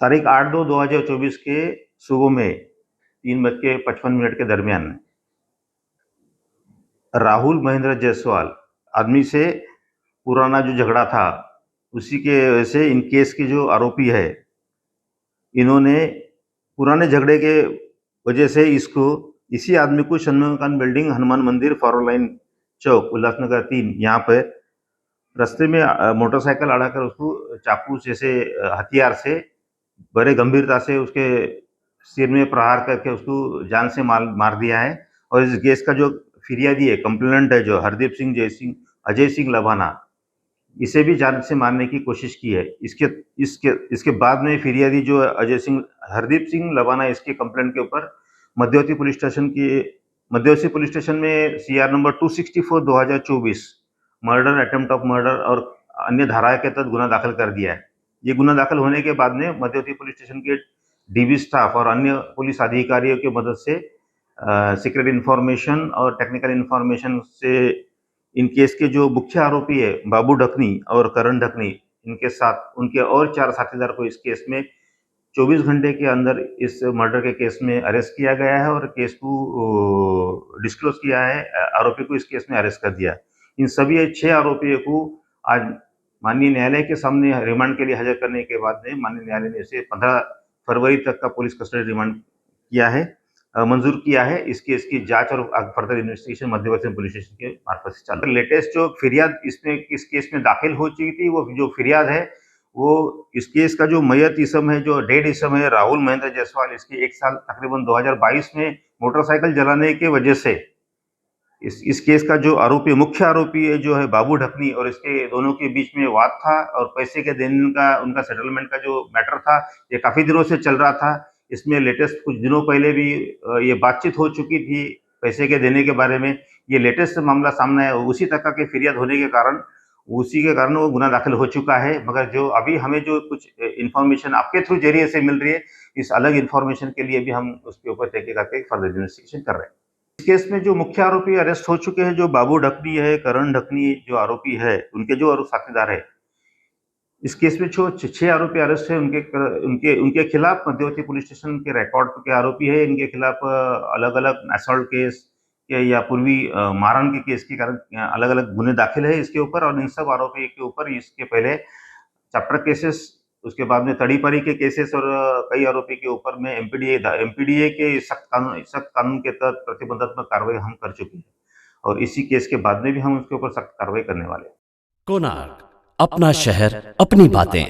तारीख 8/2/2024 के सुबह में 3:55 के दरमियान राहुल महेंद्र जायसवाल आदमी से पुराना जो झगड़ा था, उसी के वजह से इन केस के जो आरोपी है, इन्होंने पुराने झगड़े के वजह से इसी आदमी को षण्मुगाकांड बिल्डिंग, हनुमान मंदिर, फॉरवर्ड लाइन चौक, उल्लासनगर 3 यहाँ पे रास्ते में मोटरसाइकिल अड़ाकर उसको चाकू जैसे हथियार से बड़े गंभीरता से उसके सिर में प्रहार करके उसको जान से मार दिया है। और इस केस का जो फिरियादी है, कंप्लेनेंट है, जो अजय सिंह लवाना, इसे भी जान से मारने की कोशिश की है। इसके बाद में फिरियादी जो हरदीप सिंह लवाना, इसके कंप्लेंट के ऊपर मध्यवर्ती पुलिस स्टेशन में CR number 264/2024 murder, attempt of murder और अन्य धाराएं के तहत गुना दाखिल कर दिया है। ये गुना दाखिल होने के बाद में मध्यवर्ती पुलिस स्टेशन के डीबी स्टाफ और अन्य पुलिस अधिकारियों की मदद से सीक्रेट इंफॉर्मेशन और टेक्निकल इंफॉर्मेशन से इन केस के जो मुख्य आरोपी है बाबू ढकनी और करण ढकनी, इनके साथ उनके और 4 साथीदार को इस केस में 24 घंटे के अंदर इस मर्डर के केस में अरेस्ट किया गया है और केस को डिस्क्लोज किया है। आरोपी को इस केस में अरेस्ट कर दिया। इन सभी 6 आरोपियों को आज माननीय न्यायालय के सामने रिमांड के लिए हाजिर करने के बाद में माननीय न्यायालय ने इसे 15 फरवरी तक का पुलिस कस्टडी रिमांड किया है, मंजूर किया है। इस केस की जांच और फर्दर इन्वेस्टिगेशन मध्यवर्ती पुलिस स्टेशन के मार्फत से चल रही है। लेटेस्ट जो फिरियाद इस केस में दाखिल हो चुकी थी, वो जो फिरियाद है, वो इस केस का जो मयत इसम है, जो डेड इसम है, राहुल महेंद्र जायसवाल, इसकी 1 साल तकरीबन 2022 में मोटरसाइकिल जलाने के वजह से इस केस का जो मुख्य आरोपी है जो है बाबू ढकनी, और इसके दोनों के बीच में वाद था और पैसे के देने का उनका सेटलमेंट का जो मैटर था, ये काफी दिनों से चल रहा था। इसमें लेटेस्ट कुछ दिनों पहले भी ये बातचीत हो चुकी थी पैसे के देने के बारे में। ये लेटेस्ट मामला सामने आया, उसी तक के फिरियाद होने के कारण वो गुना दाखिल हो चुका है। मगर जो अभी हमें जो कुछ इन्फॉर्मेशन आपके थ्रू जरिए से मिल रही है, इस अलग इन्फॉर्मेशन के लिए भी हम उसके ऊपर तहकीकात करके फर्दर इन्वेस्टिगेशन कर रहे हैं। इस केस में जो मुख्य आरोपी अरेस्ट हो चुके हैं, जो बाबू ढकनी है, करण ढकनी जो आरोपी है, उनके जो और साथीदार है, इस केस में जो 6 आरोपी अरेस्ट है, उनके खिलाफ मध्यवर्ती पुलिस स्टेशन के रिकॉर्ड के आरोपी है। इनके खिलाफ अलग-अलग असॉल्ट केस या पूर्वी मारहानि के केस के कारण अलग-अलग गुने दाखिल है इसके ऊपर। और इन सब आरोपी के ऊपर इसके पहले चैप्टर केसेस, उसके बाद में तड़ीपारी के केसेस और कई आरोपी के ऊपर में एमपीडीए के सख्त कानून के तहत प्रतिबंधात्मक कार्रवाई हम कर चुके हैं और इसी केस के बाद में भी हम उसके ऊपर सख्त कार्रवाई करने वाले हैं। कोणार्क, अपना शहर, अपनी बातें।